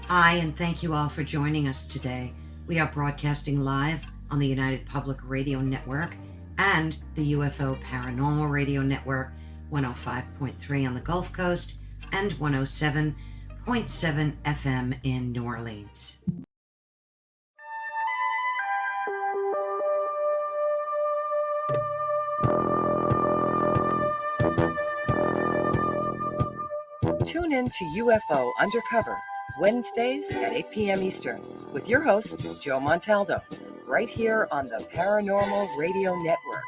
Hi, and thank you all for joining us today. We are broadcasting live on the United Public Radio Network and the UFO Paranormal Radio Network, 105.3 on the Gulf Coast and 107.7 FM in New Orleans. Tune in to UFO Undercover, Wednesdays at 8 p.m. Eastern, with your host, Joe Montaldo, right here on the Paranormal Radio Network.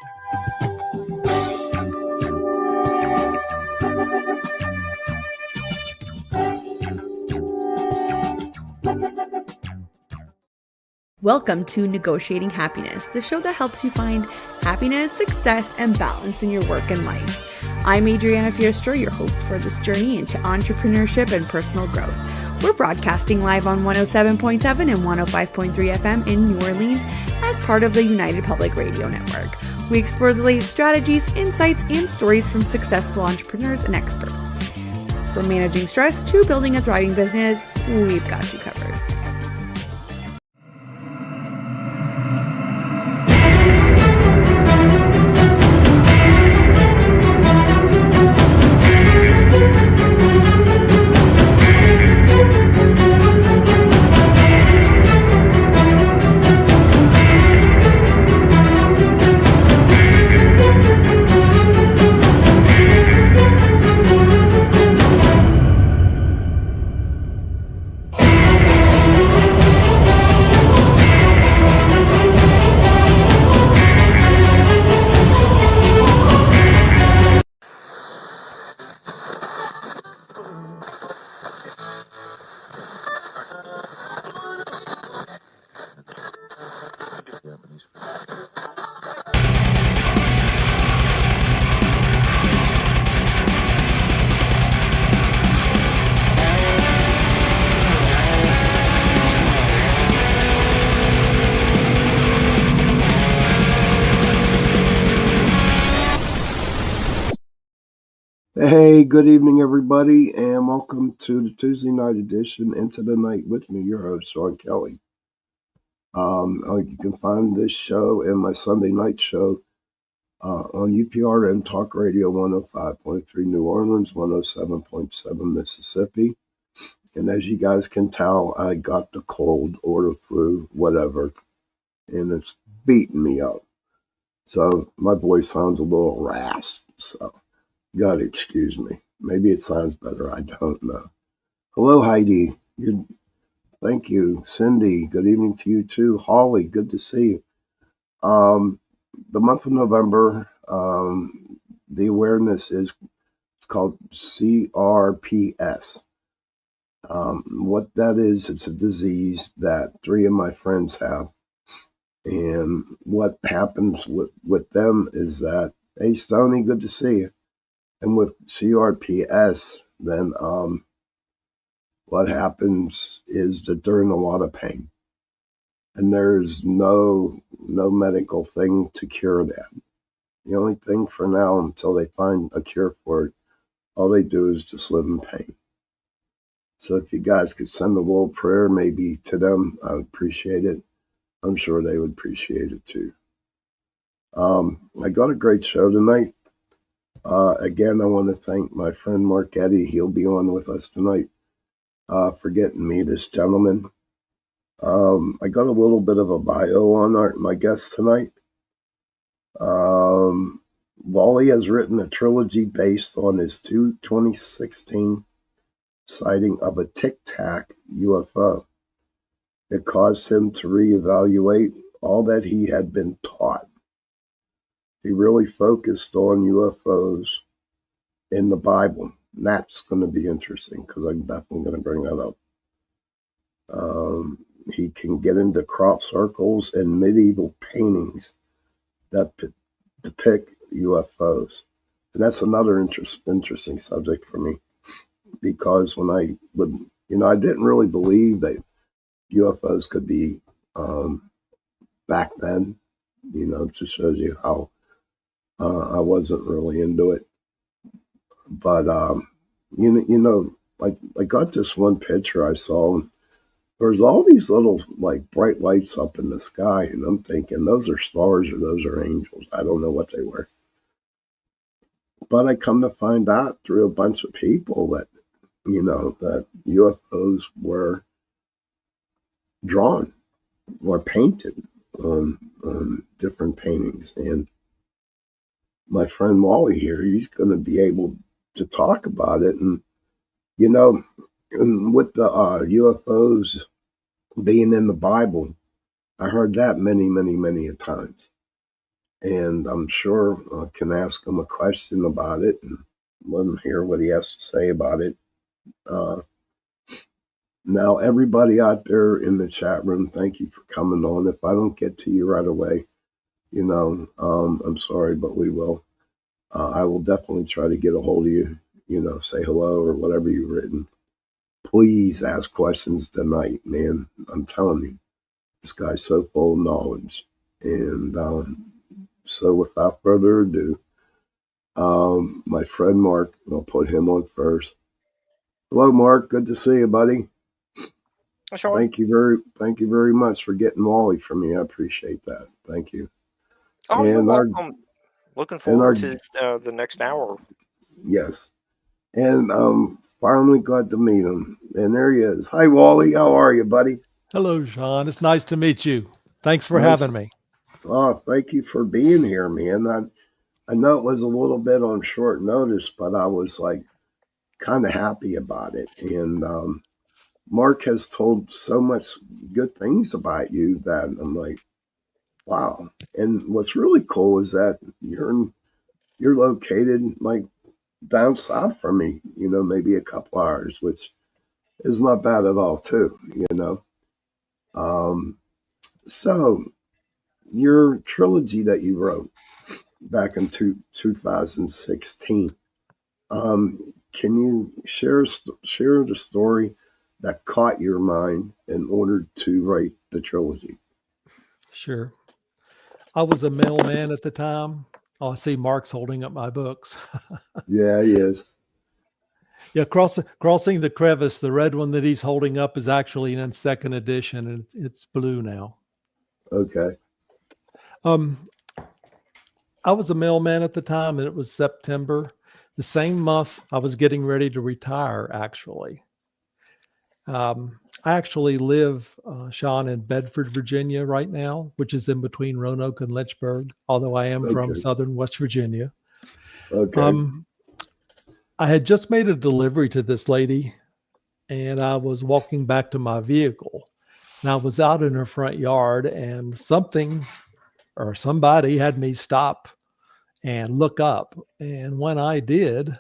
Welcome to Negotiating Happiness, the show that helps you find happiness, success, and balance in your work and life. I'm Adriana Fiestra, your host for this journey into entrepreneurship and personal growth. We're broadcasting live on 107.7 and 105.3 FM in New Orleans as part of the United Public Radio Network. We explore the latest strategies, insights, and stories from successful entrepreneurs and experts. From managing stress to building a thriving business, we've got you covered. Hey, good evening, everybody, and welcome to the Tuesday night edition, Into the Night, with me, your host, Sean Kelly. You can find this show and my Sunday night show on UPRN Talk Radio 105.3 New Orleans, 107.7 Mississippi. And as you guys can tell, I got the cold or the flu, whatever, and it's beating me up. So my voice sounds a little rasped, so you gotta excuse me. Maybe it sounds better. I don't know. Hello, Heidi. Thank you. Cindy, good evening to you too. Holly, good to see you. The month of November, the awareness is it's called CRPS. What that is, it's a disease that 3 of my friends have. And what happens with them is that, hey, Stoney, good to see you. And with CRPS, then what happens is that they're in a lot of pain. And there's no medical thing to cure that. The only thing for now, until they find a cure for it, all they do is just live in pain. So if you guys could send a little prayer maybe to them, I would appreciate it. I'm sure they would appreciate it too. I got a great show tonight. Again, I want to thank my friend Mark Eddy. He'll be on with us tonight for getting me this gentleman. I got a little bit of a bio on my guest tonight. Wally has written a trilogy based on his 2016 sighting of a Tic Tac UFO. It caused him to reevaluate all that he had been taught. He really focused on UFOs in the Bible. And that's going to be interesting because I'm definitely going to bring that up. He can get into crop circles and medieval paintings that depict UFOs. And that's another interesting subject for me, because when I didn't really believe that UFOs could be back then. It just shows you how I wasn't really into it. But I got this one picture I saw. there's all these little like bright lights up in the sky, and I'm thinking those are stars or those are angels. I don't know what they were. But I come to find out through a bunch of people that, that UFOs were drawn or painted on different paintings. And my friend Wally here, he's going to be able to talk about it. And, and with the UFOs being in the Bible, I heard that many, many, many a times. And I'm sure I can ask him a question about it and let him hear what he has to say about it. Now, everybody out there in the chat room, thank you for coming on. If I don't get to you right away, I'm sorry, but we will. I will definitely try to get a hold of you, say hello or whatever you've written. Please ask questions tonight, man. I'm telling you, this guy's so full of knowledge. And so without further ado, my friend Mark, I'll put him on first. Hello, Mark. Good to see you, buddy. Sure. Thank you very much for getting Wally for me. I appreciate that. Thank you. Oh, you're welcome. Looking forward to the next hour. Yes. And finally glad to meet him. And there he is. Hi, Wally. How are you, buddy? Hello, Sean. It's nice to meet you. Thanks for having me. Oh, thank you for being here, man. I know it was a little bit on short notice, but I was like kind of happy about it. And Mark has told so much good things about you that I'm like, wow. And what's really cool is that you're located like down south from me, maybe a couple hours, which is not bad at all too, So your trilogy that you wrote back in 2016, can you share the story that caught your mind in order to write the trilogy? Sure. I was a mailman at the time. Oh, I see Mark's holding up my books. Yeah, he is. Yeah, Crossing the Crevice, the red one that he's holding up is actually in second edition, and it's blue now. Okay. I was a mailman at the time, and it was September. The same month I was getting ready to retire, actually. I actually live, Sean, in Bedford, Virginia right now, which is in between Roanoke and Lynchburg, although I am from southern West Virginia. Okay. I had just made a delivery to this lady, and I was walking back to my vehicle. And I was out in her front yard, and something or somebody had me stop and look up. And when I did,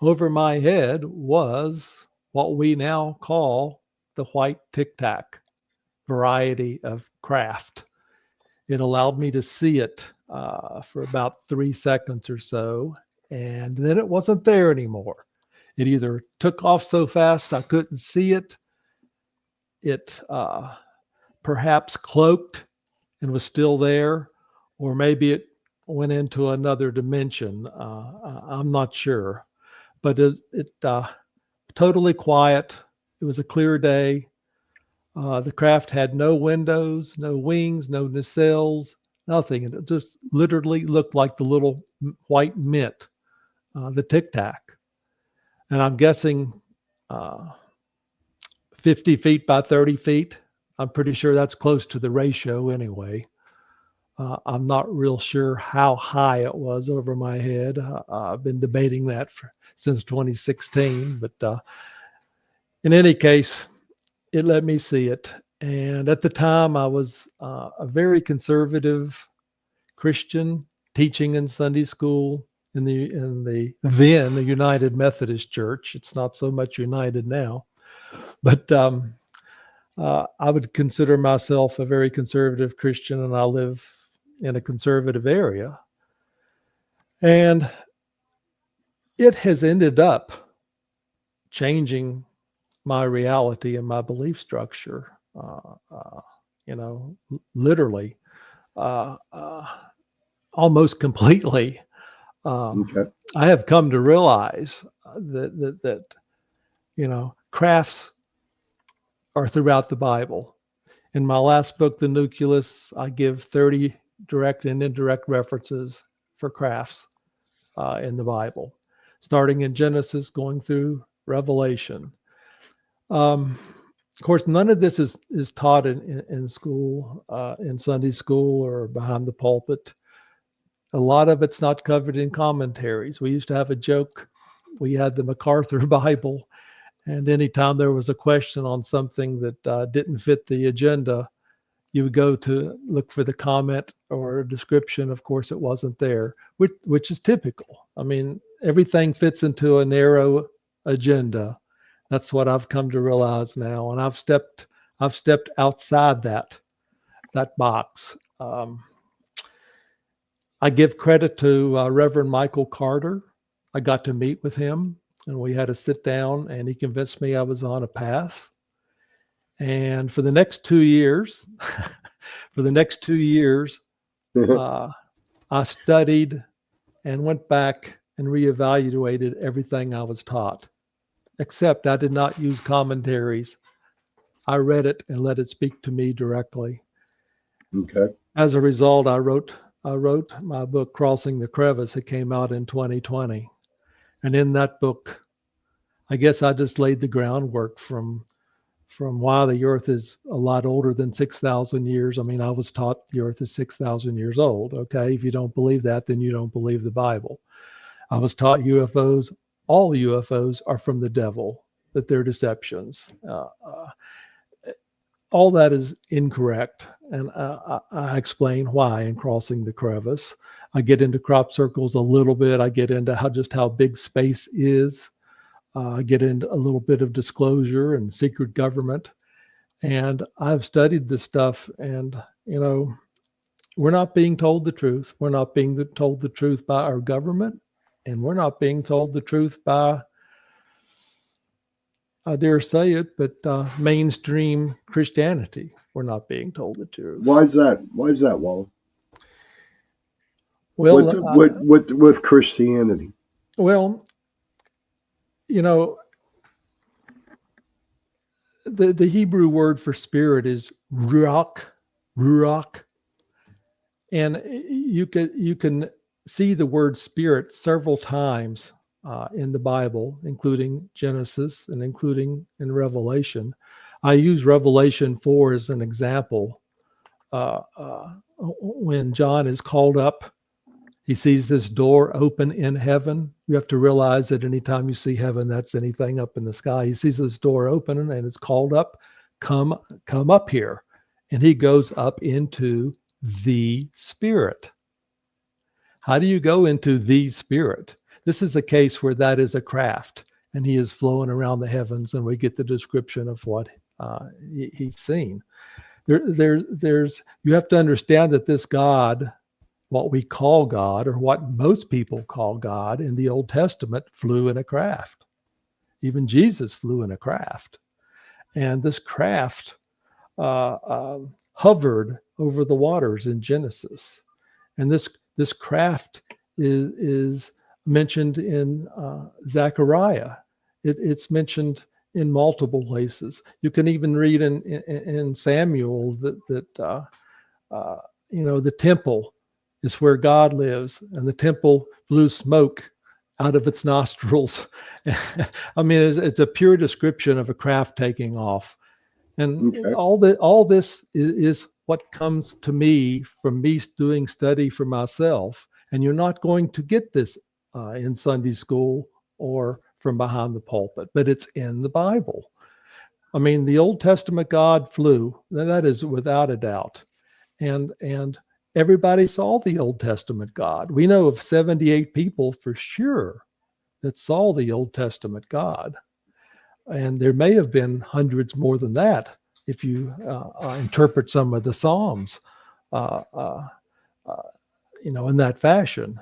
over my head was what we now call the white Tic Tac variety of craft. It allowed me to see it for about 3 seconds or so, and then it wasn't there anymore. It either took off so fast I couldn't see it, it perhaps cloaked and was still there, or maybe it went into another dimension. I'm not sure, but it totally quiet. It was a clear day. The craft had no windows, no wings, no nacelles, nothing. It just literally looked like the little white mint, the Tic Tac. And I'm guessing 50 feet by 30 feet. I'm pretty sure that's close to the ratio anyway. I'm not real sure how high it was over my head. I've been debating that since 2016, but in any case, it let me see it. And at the time, I was a very conservative Christian teaching in Sunday school in the then the United Methodist Church. It's not so much united now, but I would consider myself a very conservative Christian, and I live in a conservative area. And it has ended up changing my reality and my belief structure, literally, almost completely. Okay. I have come to realize that crafts are throughout the Bible. In my last book, The Nucleus, I give 30 direct and indirect references for crafts in the Bible, starting in Genesis, going through Revelation. Of course, none of this is taught in school, in Sunday school or behind the pulpit. A lot of it's not covered in commentaries. We used to have a joke. We had the MacArthur Bible, and anytime there was a question on something that didn't fit the agenda, you would go to look for the comment or a description. Of course, it wasn't there, which is typical. I mean, everything fits into a narrow agenda. That's what I've come to realize now, and I've stepped outside that box. I give credit to Reverend Michael Carter. I got to meet with him, and we had a sit down, and he convinced me I was on a path. And for the next 2 years, I studied and went back and reevaluated everything I was taught, except I did not use commentaries. I read it and let it speak to me directly. Okay. As a result, I wrote my book, Crossing the Crevice. It came out in 2020. And in that book, I guess I just laid the groundwork from why the earth is a lot older than 6,000 years. I mean, I was taught the earth is 6,000 years old. Okay. If you don't believe that, then you don't believe the Bible. I was taught UFOs, all UFOs are from the devil, that they're deceptions. All that is incorrect. And I explain why in Crossing the Crevice. I get into crop circles a little bit. I get into how big space is. I get into a little bit of disclosure and secret government. And I've studied this stuff, and, we're not being told the truth. We're not being told the truth by our government, and we're not being told the truth by, I dare say it, but mainstream Christianity. We're not being told the truth. Why is that? Why is that, Wally? Well, with Christianity. Well, the Hebrew word for spirit is ruach, and you can see the word spirit several times in the Bible, including Genesis and including in Revelation. I use Revelation 4 as an example. When John is called up, he sees this door open in heaven. You have to realize that anytime you see heaven, that's anything up in the sky. He sees this door open and it's called up, come up here. And he goes up into the Spirit. How do you go into the Spirit? This is a case where that is a craft, and he is flowing around the heavens, and we get the description of what he's seen. You have to understand that this God, what we call God, or what most people call God in the Old Testament, flew in a craft. Even Jesus flew in a craft. And this craft hovered over the waters in Genesis. And this craft is mentioned in Zechariah. It's mentioned in multiple places. You can even read in Samuel that the temple is where God lives, and the temple blew smoke out of its nostrils. I mean, it's a pure description of a craft taking off. And okay. all this is what comes to me from me doing study for myself. And you're not going to get this in Sunday school or from behind the pulpit, but it's in the Bible. I mean, the Old Testament God flew. That is without a doubt. And everybody saw the Old Testament God. We know of 78 people for sure that saw the Old Testament God. And there may have been hundreds more than that if you interpret some of the Psalms, in that fashion.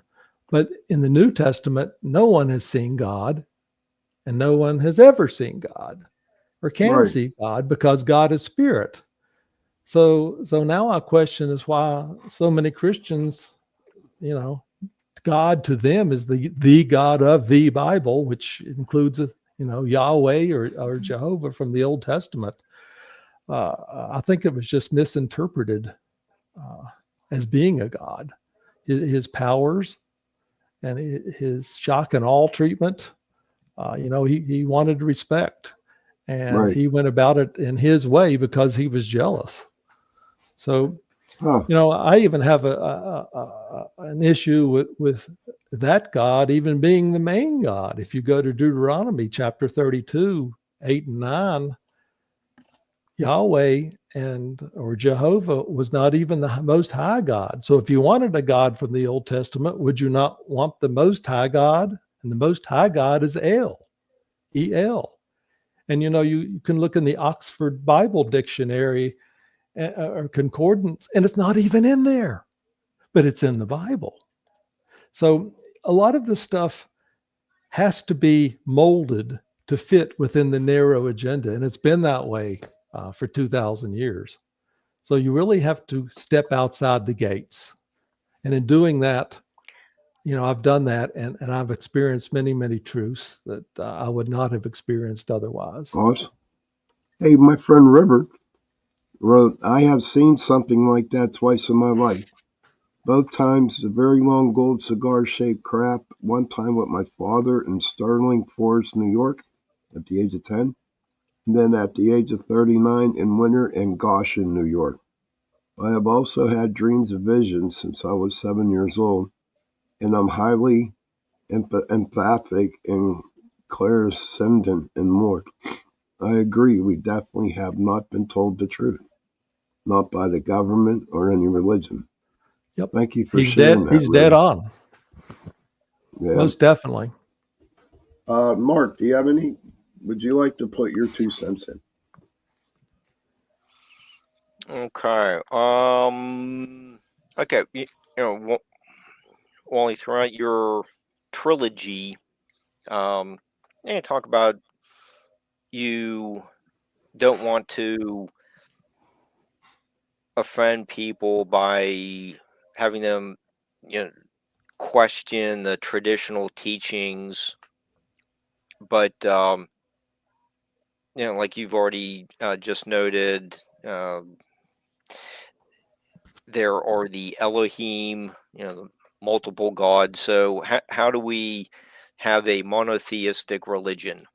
But in the New Testament, no one has seen God, and no one has ever seen God or can see God, because God is spirit. So now our question is why so many Christians, God to them is the God of the Bible, which includes Yahweh or Jehovah from the Old Testament. I think it was just misinterpreted as being a god. His powers and his shock and awe treatment, he wanted respect, and Right. he went about it in his way because he was jealous. So, I even have an issue with that God even being the main God. If you go to Deuteronomy chapter 32, 8 and 9, Yahweh or Jehovah was not even the most high God. So if you wanted a God from the Old Testament, would you not want the most high God? And the most high God is El, E-L. And you can look in the Oxford Bible Dictionary or concordance, and it's not even in there, but it's in the Bible. So a lot of this stuff has to be molded to fit within the narrow agenda, and it's been that way for 2,000 years. So you really have to step outside the gates. And in doing that, I've done that, and I've experienced many, many truths that I would not have experienced otherwise. Awesome. Hey, my friend River wrote, I have seen something like that twice in my life. Both times a very long gold cigar-shaped crap, one time with my father in Sterling Forest, New York, at the age of 10, and then at the age of 39 in winter in Goshen, New York. I have also had dreams and visions since I was 7 years old, and I'm highly empathic and clairsentient and more. I agree, we definitely have not been told the truth, not by the government or any religion. Yep. Thank you for sharing that. He's dead on. Yeah. Most definitely. Mark, do you have any? Would you like to put your 2 cents in? Okay. Okay. Wally, throughout your trilogy, talk about you don't want to offend people by having them, question the traditional teachings, but like you've already just noted, there are the Elohim, the multiple gods. So how do we have a monotheistic religion?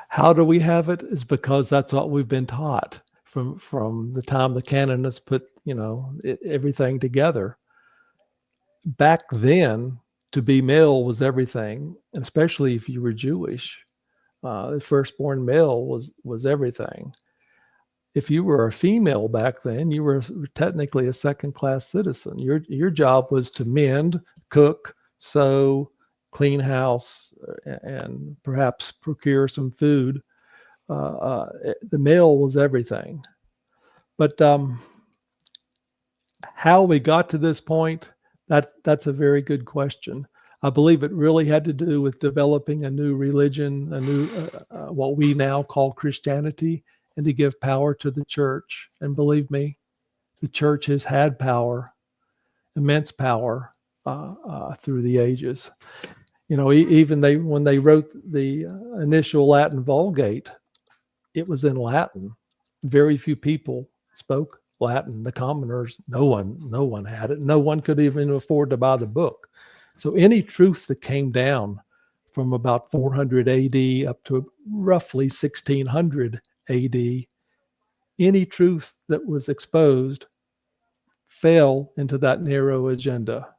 How do we have it? Is because that's what we've been taught from the time the canonists put everything together. Back then, to be male was everything, especially if you were Jewish. The firstborn male was everything. If you were a female back then, you were technically a second-class citizen. Your job was to mend, cook, sew, clean house, and perhaps procure some food. The male was everything. But how we got to this point, that's a very good question. I believe it really had to do with developing a new religion, a new what we now call Christianity, and to give power to the church. And believe me, the church has had power, immense power through the ages. Even when they wrote the initial Latin Vulgate, it was in Latin. Very few people spoke Latin. The commoners, no one had it. No one could even afford to buy the book. So any truth that came down from about 400 AD up to roughly 1600 AD, any truth that was exposed fell into that narrow agenda.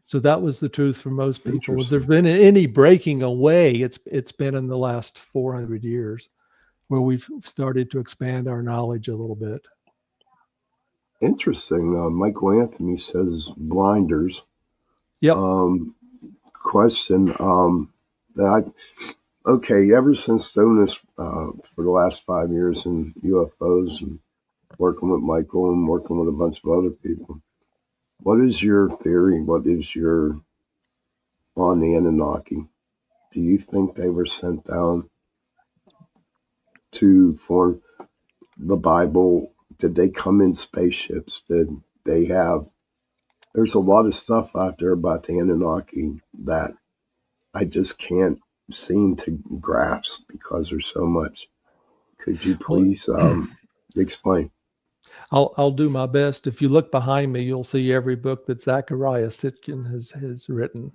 So that was the truth for most people. If there's been any breaking away, it's been in the last 400 years where we've started to expand our knowledge a little bit. Interesting. Michael Anthony says blinders. Yep. Question. Ever since doing this for the last 5 years in UFOs and working with Michael and working with a bunch of other people, what is your theory? What is your on the Anunnaki? Do you think they were sent down to form the Bible? Did they come in spaceships? Did they have? There's a lot of stuff out there about the Anunnaki that I just can't seem to grasp because there's so much. Could you Well, please explain? I'll do my best. If you look behind me, you'll see every book that Zachariah Sitchin has written.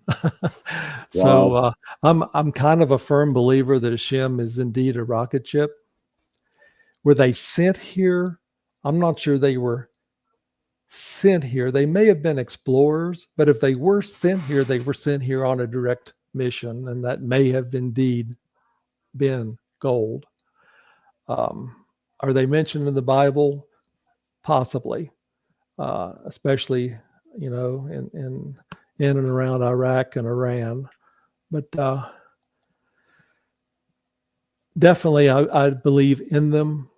So Wow. I'm kind of a firm believer that Hashem is indeed a rocket ship. Were they sent here? I'm not sure they were sent here. They may have been explorers, but if they were sent here, they were sent here on a direct mission, and that may have indeed been gold. Are they mentioned in the Bible? Possibly, especially in and around Iraq and Iran. But definitely, I believe in them.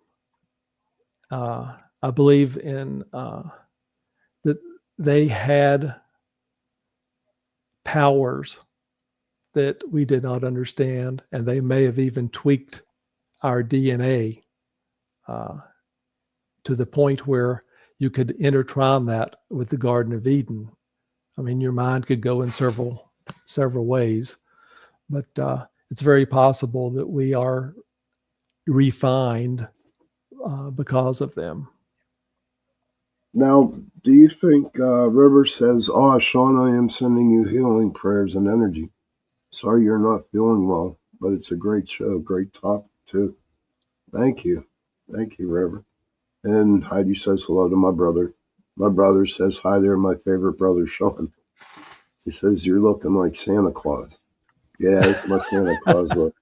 I believe in that they had powers that we did not understand, and they may have even tweaked our DNA to the point where you could intertwine that with the Garden of Eden. I mean, your mind could go in several ways, but it's very possible that we are refined because of them. Now, do you think River says, "Oh, Sean, I am sending you healing prayers and energy. Sorry you're not feeling well, but it's a great show, great topic too. Thank you, River." And Heidi says hello to my brother. My brother says hi there, my favorite brother, Sean. He says, "You're looking like Santa Claus." Yeah, it's my Santa Claus look.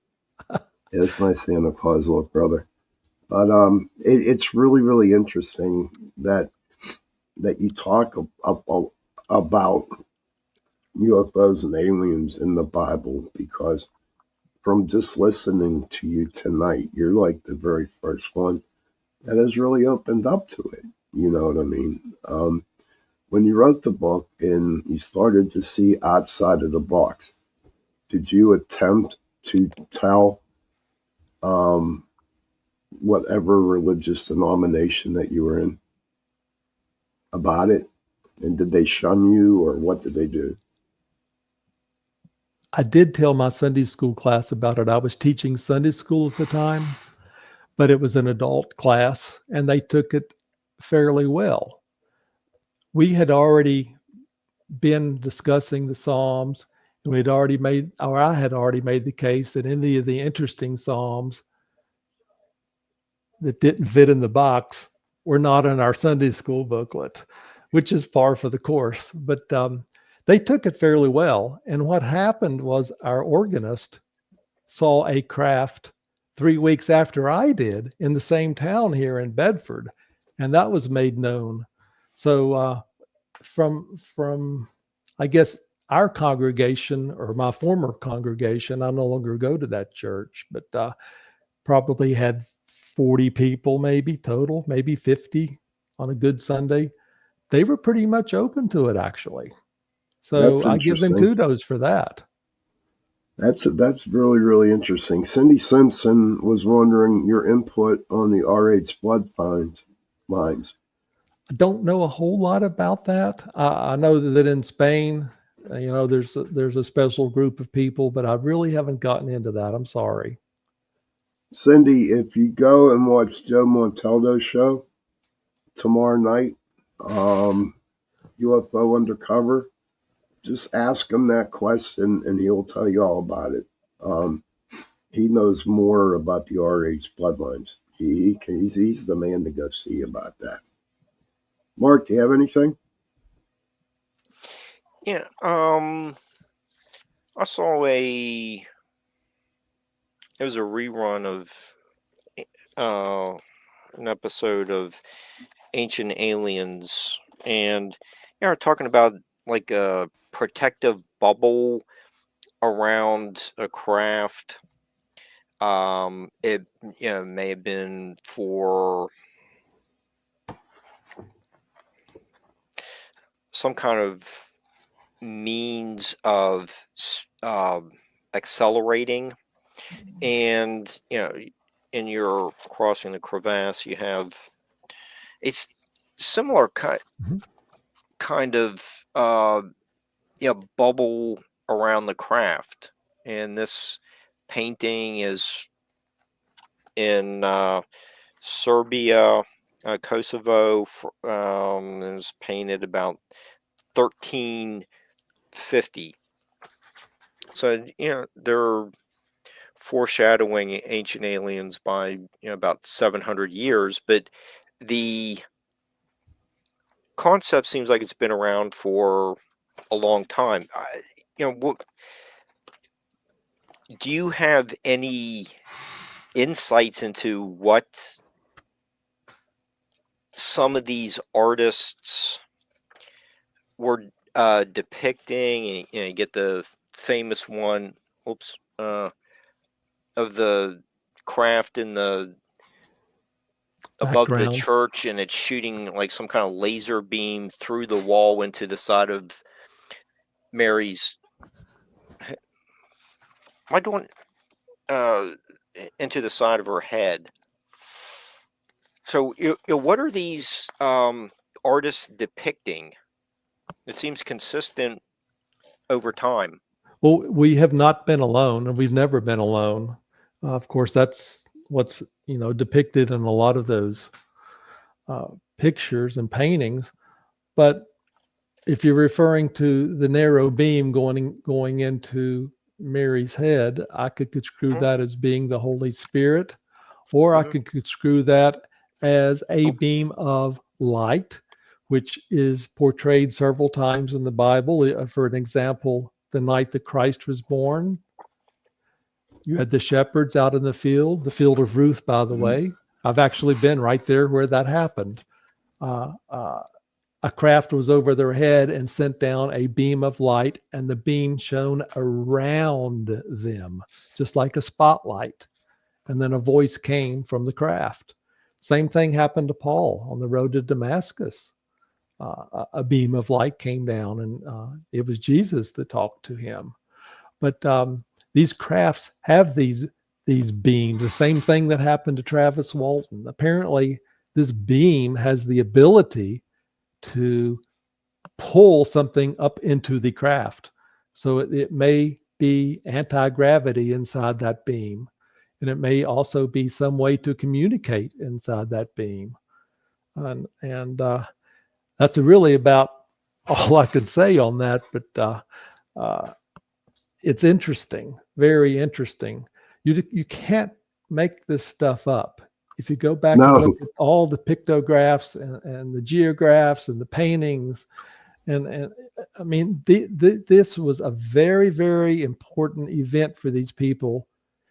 It's my Santa Claus look, brother. But it's really, really interesting that you talk about UFOs and aliens in the Bible, because from just listening to you tonight, you're like the very first one that has really opened up to it. You know what I mean? When you wrote the book and you started to see outside of the box, did you attempt to tell whatever religious denomination that you were in about it? And did they shun you, or what did they do? I did tell my Sunday school class about it. I was teaching Sunday school at the time, but it was an adult class, and they took it fairly well. We had already been discussing the Psalms, and I had already made the case that any of the interesting Psalms that didn't fit in the box were not in our Sunday school booklet, which is par for the course. But they took it fairly well. And what happened was our organist saw a craft 3 weeks after I did in the same town here in Bedford, and that was made known. So from I guess our congregation, or my former congregation, I no longer go to that church, but probably had 40 people maybe total, maybe 50 on a good Sunday. They were pretty much open to it, actually. That's So I give them interesting. kudos for that. That's really, really interesting. Cindy Simpson was wondering your input on the RH blood mines. I don't know a whole lot about that. I know that in Spain, there's a special group of people, but I really haven't gotten into that. I'm sorry. Cindy, if you go and watch Joe Montaldo's show tomorrow night, UFO Undercover, just ask him that question and he'll tell you all about it. He knows more about the RH bloodlines. He's the man to go see about that. Mark, do you have anything? Yeah. I saw it was a rerun of an episode of Ancient Aliens, and we're talking about like a protective bubble around a craft. It may have been for some kind of means of accelerating, and in your crossing the crevasse, you have it's similar kind of bubble around the craft, and this painting is in Serbia, Kosovo. It was painted about 1350. So, they're foreshadowing ancient aliens by, about 700 years. But the concept seems like it's been around for a long time. Do you have any insights into what some of these artists were depicting? And you get the famous one, of the craft in the above the Background. church, and it's shooting like some kind of laser beam through the wall into the side of Mary's. Am I doing into the side of her head? So, what are these artists depicting? It seems consistent over time. Well, we have not been alone, and we've never been alone. Of course, that's what's depicted in a lot of those pictures and paintings. But if you're referring to the narrow beam going into Mary's head, I could construe that as being the Holy Spirit, or I could construe that as a beam of light, which is portrayed several times in the Bible. For an example, the night that Christ was born, you had the shepherds out in the field of Ruth, by the way. I've actually been right there where that happened. A craft was over their head and sent down a beam of light, and the beam shone around them, just like a spotlight. And then a voice came from the craft. Same thing happened to Paul on the road to Damascus. A beam of light came down, and it was Jesus that talked to him. But these crafts have these beams. The same thing that happened to Travis Walton. Apparently, this beam has the ability to pull something up into the craft. So it may be anti-gravity inside that beam, and it may also be some way to communicate inside that beam. And that's really about all I could say on that. But it's interesting, very interesting. You can't make this stuff up. If you go back and look at all the pictographs and the geographs and the paintings, and I mean, this was a very, very important event for these people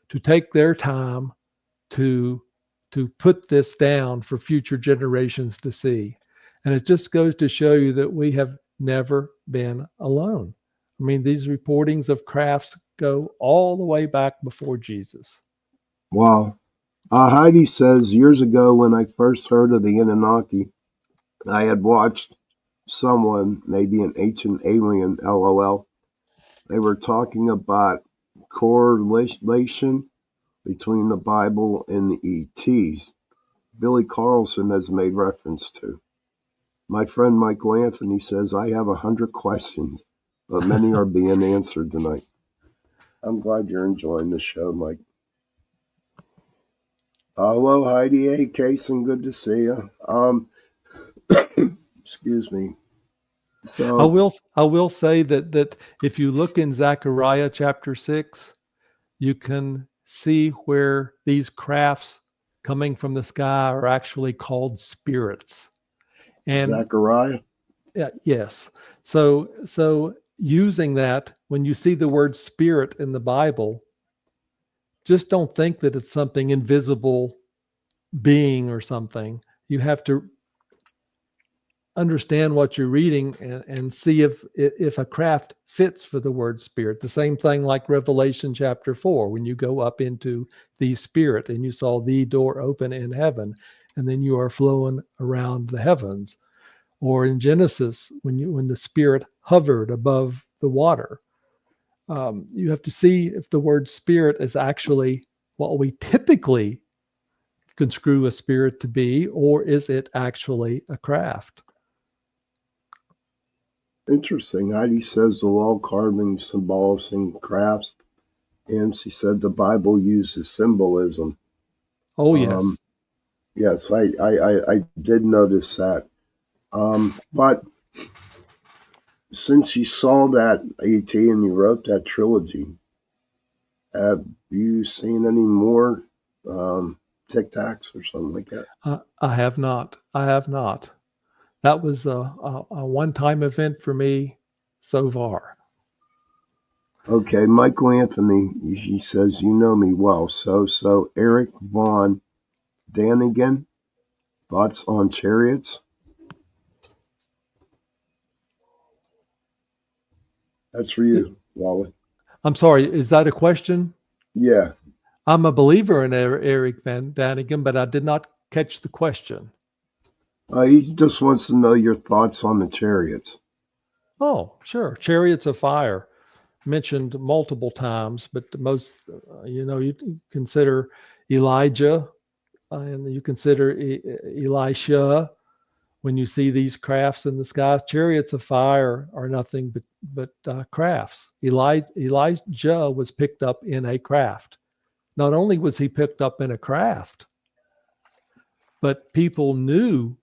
to take their time to put this down for future generations to see. And it just goes to show you that we have never been alone. I mean, these reportings of crafts go all the way back before Jesus. Wow. Heidi says, years ago when I first heard of the Anunnaki, I had watched someone, maybe an ancient alien, LOL. They were talking about correlation between the Bible and the ETs. Billy Carlson has made reference to. My friend Michael Anthony says, I have 100 questions, but many are being answered tonight. I'm glad you're enjoying the show, Mike. Hello, Heidi. Hey, Kason, good to see you. Excuse me. So I will say that if you look in Zechariah chapter 6, you can see where these crafts coming from the sky are actually called spirits. And Zechariah? Yes. So using that, when you see the word spirit in the Bible, just don't think that it's something invisible being or something. You have to understand what you're reading and see if a craft fits for the word spirit. The same thing like Revelation chapter 4, when you go up into the spirit and you saw the door open in heaven, and then you are flowing around the heavens. Or in Genesis, when the spirit hovered above the water. You have to see if the word spirit is actually what we typically construe a spirit to be, or is it actually a craft? Interesting. Heidi says the wall carvings symbolizing crafts and she said the Bible uses symbolism. Oh, Um, yes. yes, I did notice that. But since you saw that ET and you wrote that trilogy, have you seen any more Tic Tacs or something like that? I have not. I have not. That was a one-time event for me so far. Okay, Michael Anthony, he says, you know me well. So Eric Von Danigan, thoughts on Chariots? That's for you, Wally. I'm sorry, is that a question? Yeah. I'm a believer in Eric Van Daniken, but I did not catch the question. He just wants to know your thoughts on the Chariots. Oh, sure. Chariots of Fire mentioned multiple times, but the most, you consider Elijah and you consider Elisha. When you see these crafts in the sky, chariots of fire are nothing but crafts. Elijah was picked up in a craft. Not only was he picked up in a craft, but people knew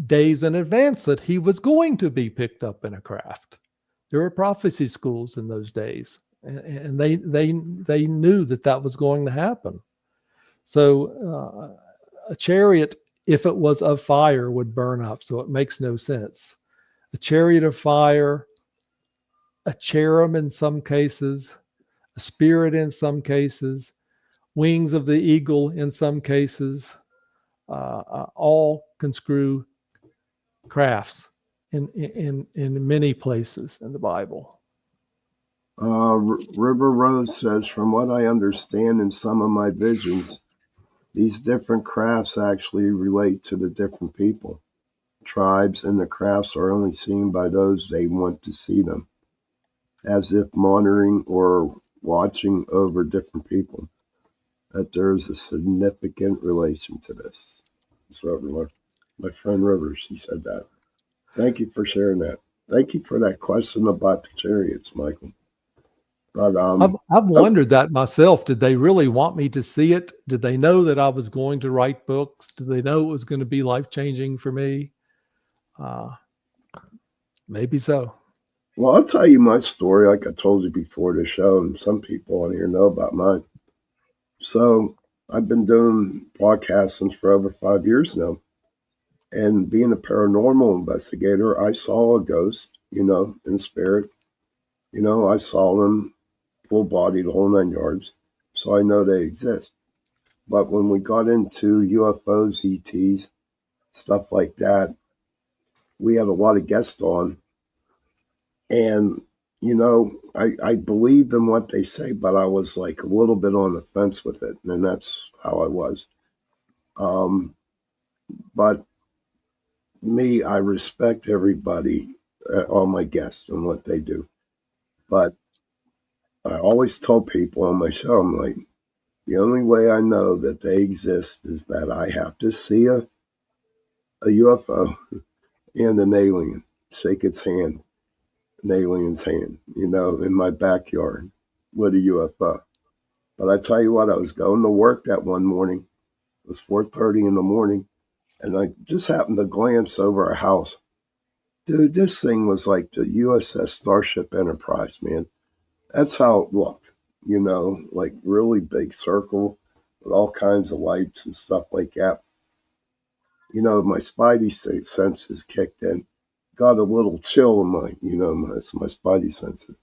days in advance that he was going to be picked up in a craft. There were prophecy schools in those days, and they knew that was going to happen. So a chariot, if it was of fire, would burn up. So it makes no sense. A chariot of fire, a cherub in some cases, a spirit in some cases, wings of the eagle in some cases, all conscrew crafts in many places in the Bible. River Rose says, from what I understand in some of my visions, these different crafts actually relate to the different people. Tribes and the crafts are only seen by those they want to see them, as if monitoring or watching over different people. That there is a significant relation to this. So my friend Rivers, he said that. Thank you for sharing that. Thank you for that question about the chariots, Michael. But I've wondered that myself. Did they really want me to see it? Did they know that I was going to write books? Did they know it was going to be life-changing for me? Maybe so. well, I'll tell you my story, like I told you before the show, and some people on here know about mine. So I've been doing podcasting for over 5 years now, and being a paranormal investigator, I saw a ghost, in spirit. I saw them full body, the whole 9 yards, so I know they exist. But when we got into UFOs, ETs, stuff like that, we had a lot of guests on, and I believed in what they say, but I was like a little bit on the fence with it, and that's how I was. But me, I respect everybody, all my guests and what they do. But I always tell people on my show, I'm like, the only way I know that they exist is that I have to see a UFO and an alien, shake its hand, an alien's hand, in my backyard with a UFO. But I tell you what, I was going to work that one morning. It was 4:30 in the morning, and I just happened to glance over a house. Dude, this thing was like the USS Starship Enterprise, man. That's how it looked, like really big circle with all kinds of lights and stuff like that. My spidey senses kicked in, got a little chill in my spidey senses.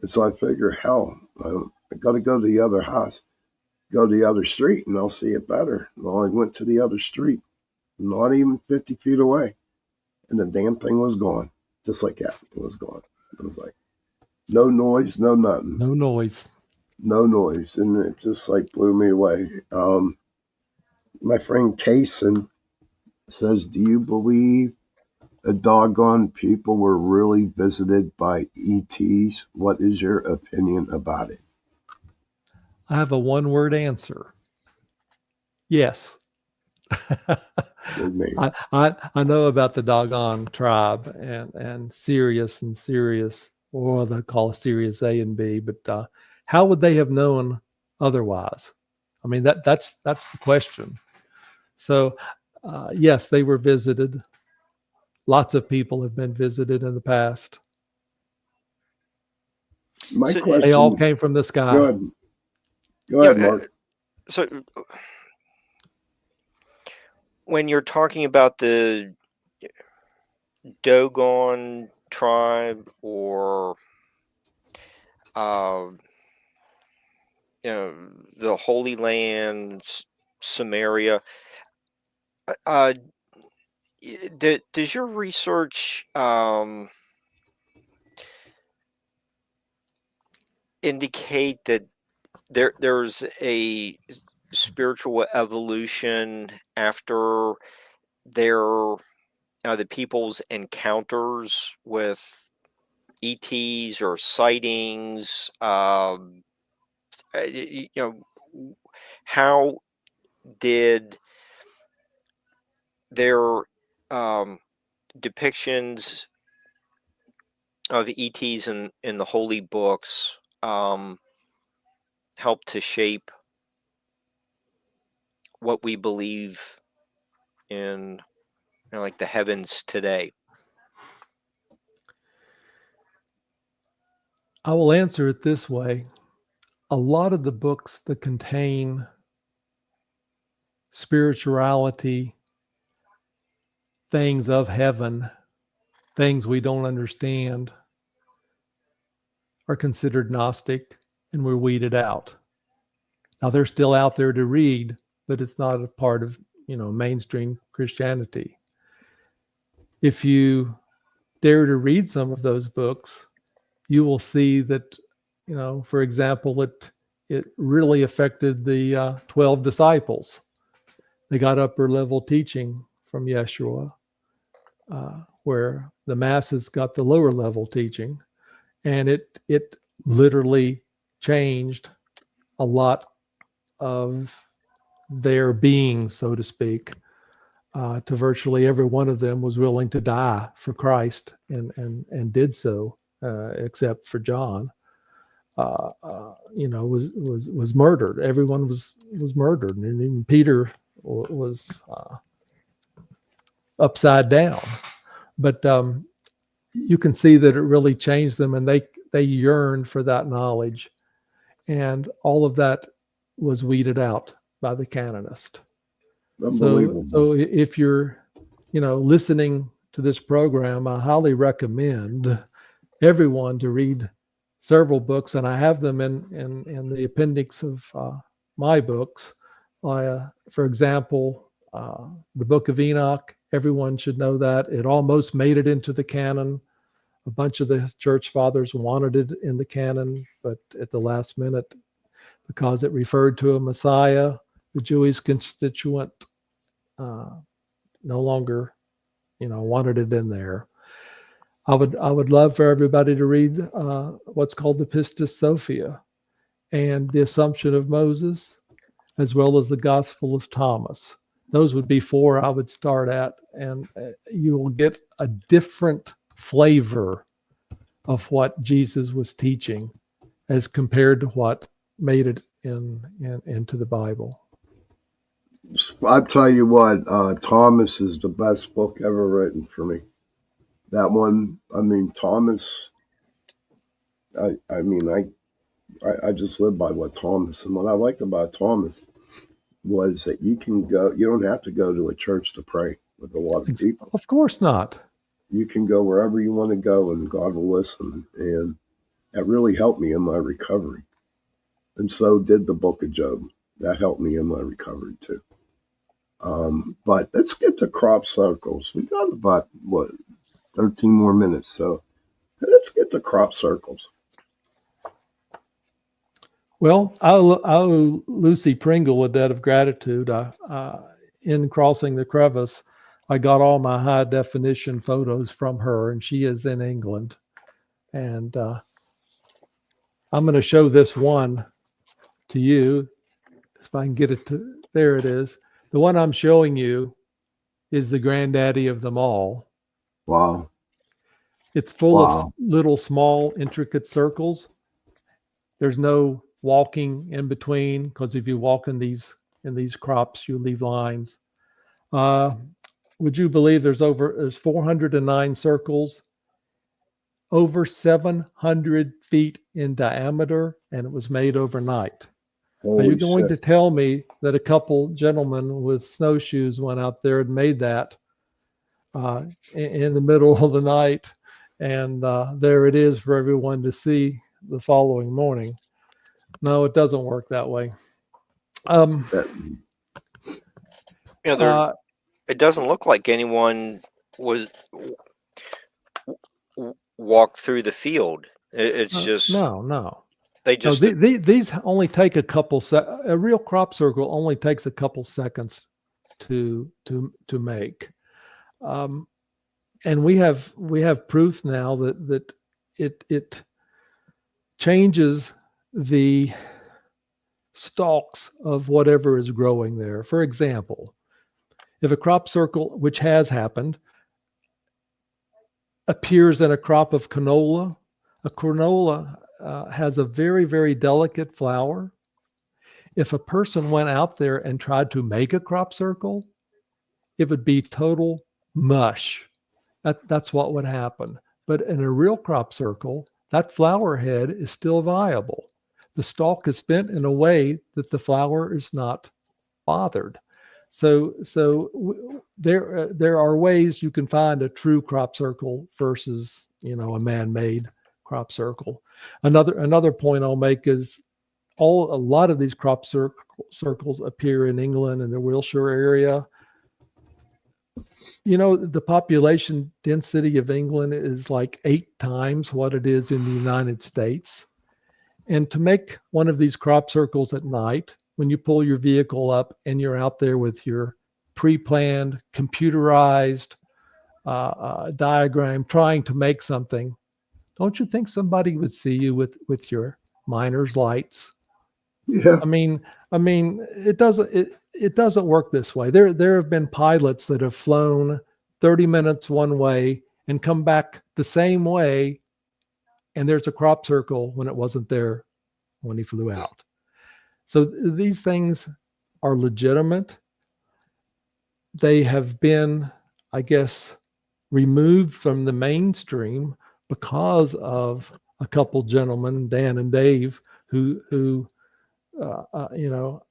And so I figure, hell, I got to go to the other house, go to the other street, and I'll see it better. Well, I went to the other street, not even 50 feet away, and the damn thing was gone, just like that. It was gone. It was like, no noise, no nothing. No noise. No noise. And it just like blew me away. My friend Kaysen says, do you believe the doggone people were really visited by ETs? What is your opinion about it? I have a one-word answer. Yes. I know about the doggone tribe and Sirius, or they call it Sirius A and B, but How would they have known otherwise? I mean, that's the question. So, yes, they were visited. Lots of people have been visited in the past. My So, They all question, came from the sky. go ahead, yeah, Mark. so when you're talking about the Dogon tribe or uh, the Holy Land, Samaria, uh, does your research indicate that there's a spiritual evolution after their the people's encounters with ETs or sightings? How did their depictions of ETs in the holy books help to shape what we believe in, like the heavens today? I will answer it this way. A lot of the books that contain spirituality, things of heaven, things we don't understand, are considered Gnostic and were weeded out. Now they're still out there to read, but it's not a part of, mainstream Christianity. If you dare to read some of those books, you will see that, for example, it really affected the 12 disciples. They got upper level teaching from Yeshua, where the masses got the lower level teaching, and it literally changed a lot of their being, so to speak. To virtually every one of them was willing to die for Christ, and did so, except for John. Was murdered. Everyone was murdered, and even Peter was upside down. But you can see that it really changed them, and they yearned for that knowledge, and all of that was weeded out by the canonist. Unbelievable. So if you're, listening to this program, I highly recommend everyone to read several books, and I have them in the appendix of my books. For example, the Book of Enoch. Everyone should know that. It almost made it into the canon. A bunch of the church fathers wanted it in the canon, but at the last minute, because it referred to a Messiah, the Jewish constituent no longer, wanted it in there. I would love for everybody to read what's called the Pistis Sophia and the Assumption of Moses, as well as the Gospel of Thomas. Those would be four I would start at, and you will get a different flavor of what Jesus was teaching as compared to what made it into the Bible. I'll tell you what, Thomas is the best book ever written for me. That one, Thomas, I just live by what Thomas, and what I liked about Thomas was that you don't have to go to a church to pray with a lot of people. Of course not. You can go wherever you want to go, and God will listen. And that really helped me in my recovery. And so did the Book of Job. That helped me in my recovery too. But let's get to crop circles. We got about 13 more minutes, so let's get to crop circles. Well, I owe Lucy Pringle a debt of gratitude. In crossing the crevice, I got all my high definition photos from her, and she is in England. And I'm going to show this one to you, if I can get it to, there it is. The one I'm showing you is the granddaddy of them all. Wow. It's full of little small intricate circles. There's no walking in between, because if you walk in these crops, you leave lines. Would you believe there's 409 circles, over 700 feet in diameter, and it was made overnight. Are you Holy going shit. to tell me that a couple gentlemen with snowshoes went out there and made that in the middle of the night, and there it is for everyone to see the following morning? No, it doesn't work that way. That- It doesn't look like anyone walked through the field. It's just no. they just These only take a couple. A real crop circle only takes a couple seconds to make, and we have proof now that it changes the stalks of whatever is growing there. For example, if a crop circle, which has happened, appears in a crop of canola, a canola has a very, very delicate flower. If a person went out there and tried to make a crop circle, it would be total mush. That's what would happen. But in a real crop circle, that flower head is still viable. The stalk is bent in a way that the flower is not bothered. So there are ways you can find a true crop circle versus a man-made crop circle. Another point I'll make is a lot of these crop circles appear in England and the Wiltshire area. The population density of England is like 8 times what it is in the United States. And to make one of these crop circles at night, when you pull your vehicle up and you're out there with your pre-planned, computerized diagram trying to make something, don't you think somebody would see you with your miner's lights? Yeah. I mean, it doesn't work this way. There have been pilots that have flown 30 minutes one way and come back the same way, and there's a crop circle when it wasn't there when he flew out. So these things are legitimate. They have been, I guess, removed from the mainstream because of a couple gentlemen, Dan and Dave, who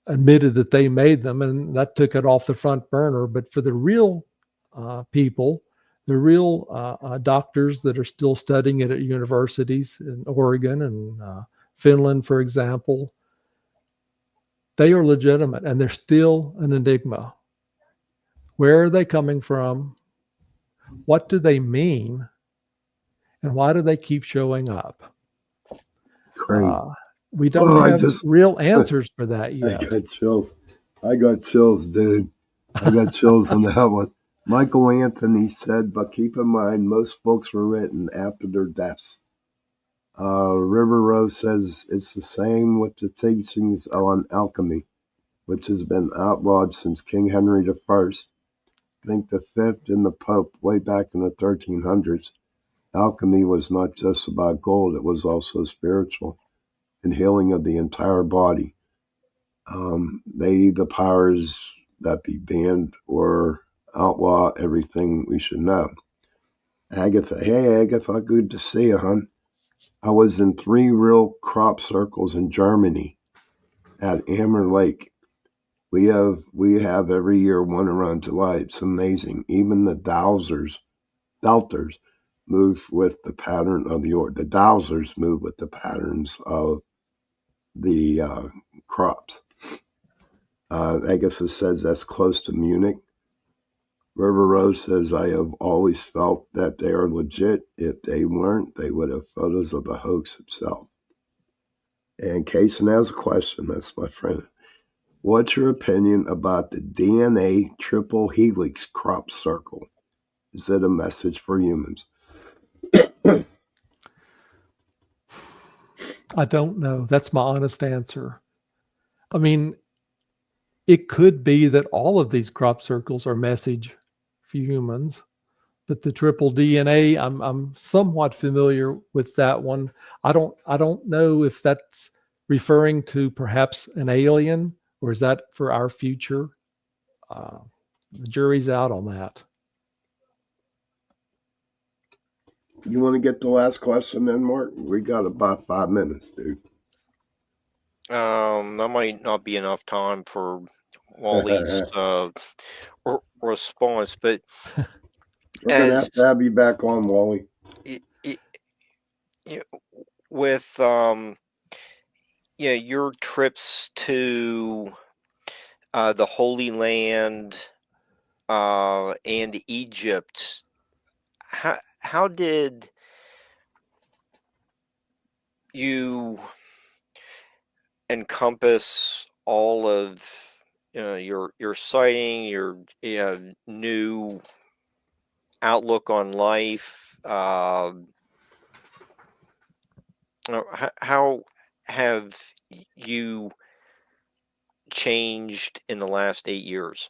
admitted that they made them, and that took it off the front burner. But for the real people, the real doctors that are still studying it at universities in Oregon and Finland, for example, they are legitimate, and they're still an enigma. Where are they coming from? What do they mean? And why do they keep showing up? Great. We don't have real answers for that yet. I got chills. Dude. I got chills on that one. Michael Anthony said, but keep in mind, most books were written after their deaths. River Rose says it's the same with the teachings on alchemy, which has been outlawed since King Henry I. I think the fifth and the Pope way back in the 1300s. Alchemy was not just about gold, it was also spiritual and healing of the entire body. The powers that be banned or outlaw everything we should know. Agatha, hey Agatha, good to see you, hon. I was in 3 real crop circles in Germany at Ammer Lake. We have every year one around July. It's amazing. Even the dowsers move with the pattern of the the dowsers move with the patterns of the crops. Agatha says that's close to Munich. River Rose says, I have always felt that they are legit. If they weren't, they would have photos of the hoax itself. And Kaysen has a question. That's my friend. What's your opinion about the DNA triple helix crop circle? Is it a message for humans? I don't know. That's my honest answer. I mean, it could be that all of these crop circles are message for humans. but the triple DNA, I'm somewhat familiar with that one. I don't know if that's referring to perhaps an alien, or is that for our future? The jury's out on that. You want to get the last question then, Mark? We got about 5 minutes, dude. That might not be enough time for Wally's response, but We're going to have you back on, Wally. With your trips to the Holy Land and Egypt, how did you encompass all of your sighting, your new outlook on life? How have you changed in the last 8 years?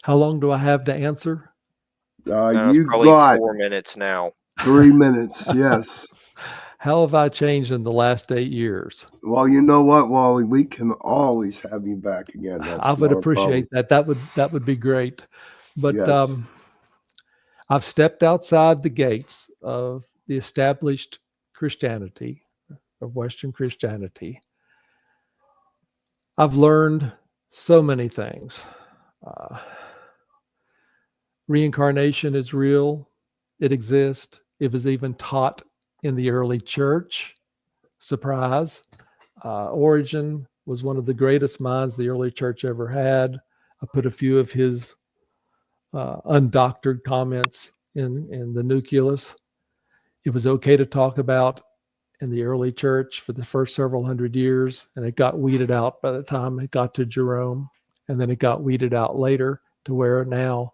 How long do I have to answer? You probably got 4 minutes now. 3 minutes, yes. How have I changed in the last 8 years? Well, you know what, Wally? We can always have you back again. That's I would appreciate that. That would be great. But yes. I've stepped outside the gates of the established Christianity, of Western Christianity. I've learned so many things. Reincarnation is real. It exists. It was even taught in the early church. Surprise. Origen was one of the greatest minds the early church ever had. I put a few of his undoctored comments in the nucleus. It was okay to talk about in the early church for the first several hundred years, and it got weeded out by the time it got to Jerome, and then it got weeded out later to where now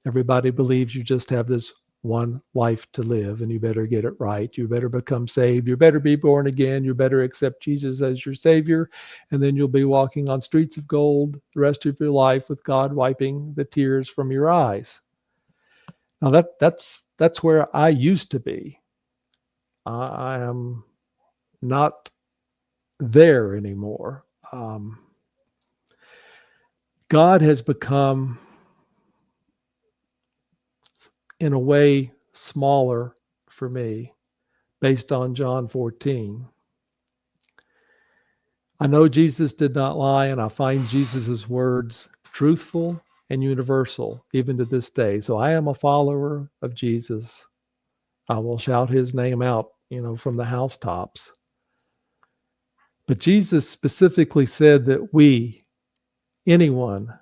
everybody believes you just have this one life to live, and you better get it right. You better become saved. You better be born again. You better accept Jesus as your Savior, and then you'll be walking on streets of gold the rest of your life with God wiping the tears from your eyes. Now that's where I used to be. I am not there anymore. God has become, in a way, smaller for me based on John 14. I know Jesus did not lie, and I find Jesus's words truthful and universal even to this day. So I am a follower of Jesus. I will shout his name out, from the housetops. But Jesus specifically said that anyone,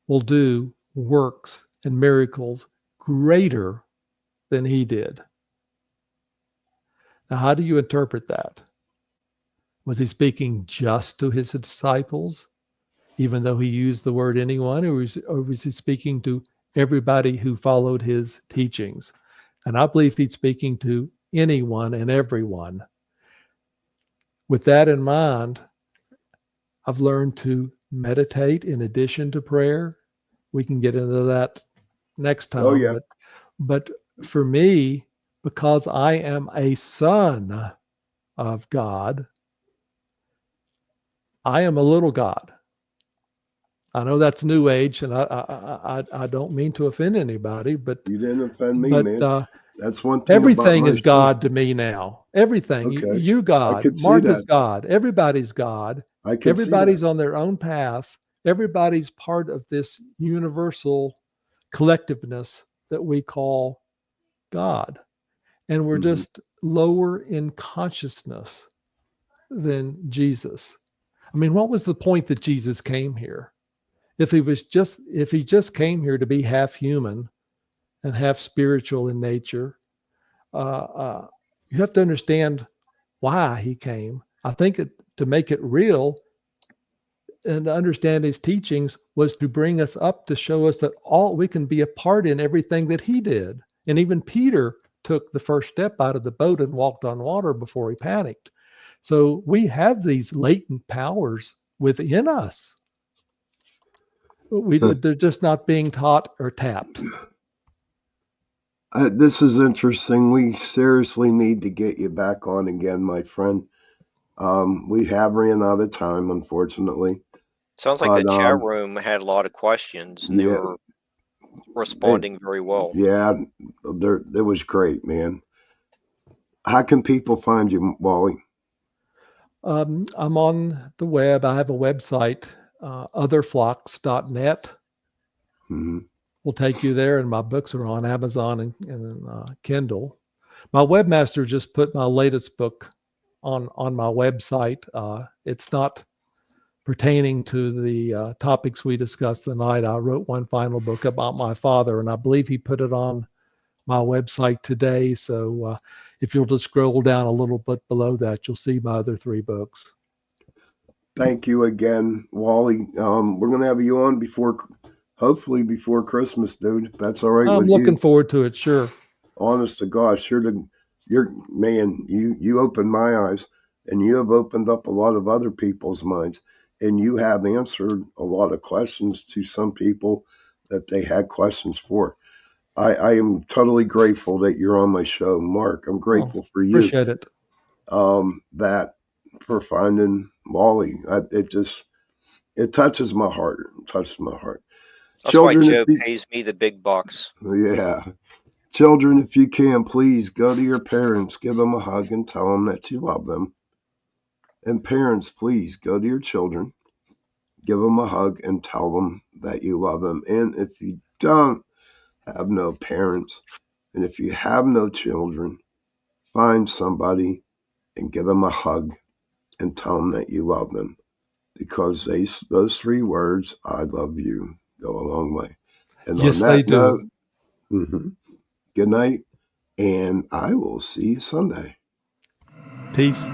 will do works and miracles greater than he did. Now, how do you interpret that? Was he speaking just to his disciples, even though he used the word anyone, or was he speaking to everybody who followed his teachings? And I believe he's speaking to anyone and everyone. With that in mind, I've learned to meditate in addition to prayer. We can get into that next time. Oh, yeah. But for me, because I am a son of God, I am a little God. I know that's New Age, and I don't mean to offend anybody, but you didn't offend me, man. That's one thing. Everything is God to me now. Everything. Okay. You God. Mark is God. Everybody's God. Everybody's on their own path. Everybody's part of this universal collectiveness that we call God. And we're just lower in consciousness than Jesus. I mean, what was the point that Jesus came here? If he just came here to be half human and half spiritual in nature, you have to understand why he came. I think to make it real and to understand his teachings was to bring us up to show us that we can be a part in everything that he did. And even Peter took the first step out of the boat and walked on water before he panicked. So we have these latent powers within us. They're just not being taught or tapped. This is interesting. We seriously need to get you back on again, my friend. We have ran out of time, unfortunately. Sounds like But the chat room had a lot of questions and they yeah, were responding very well. yeah, it was great, man. How can people find you, Wally? I'm on the web. I have a website, otherflocks.net. Mm-hmm. Will take you there, and my books are on Amazon and Kindle. My webmaster just put my latest book on my website. It's not pertaining to the topics we discussed tonight. I wrote one final book about my father, and I believe he put it on my website today. So if you'll just scroll down a little bit below that, you'll see my other 3 books. Thank you again, Wally. We're gonna have you on hopefully before Christmas, dude. If that's all right I'm with looking you. forward to it. Sure. Honest to gosh, you're man. You opened my eyes, and you have opened up a lot of other people's minds, and you have answered a lot of questions to some people that they had questions for. I am totally grateful that you're on my show, Mark. I'm grateful for you. Appreciate it. That for finding Wally. It touches my heart. It touches my heart. That's Children, why Joe pays me the big bucks. yeah. Children, if you can, please go to your parents, give them a hug, and tell them that you love them. And parents, please go to your children, give them a hug, and tell them that you love them. And if you don't have no parents, and if you have no children, find somebody and give them a hug and tell them that you love them. Because those 3 words, I love you, go a long way. And Yes, on they that note, do. Good night, and I will see you Sunday. Peace.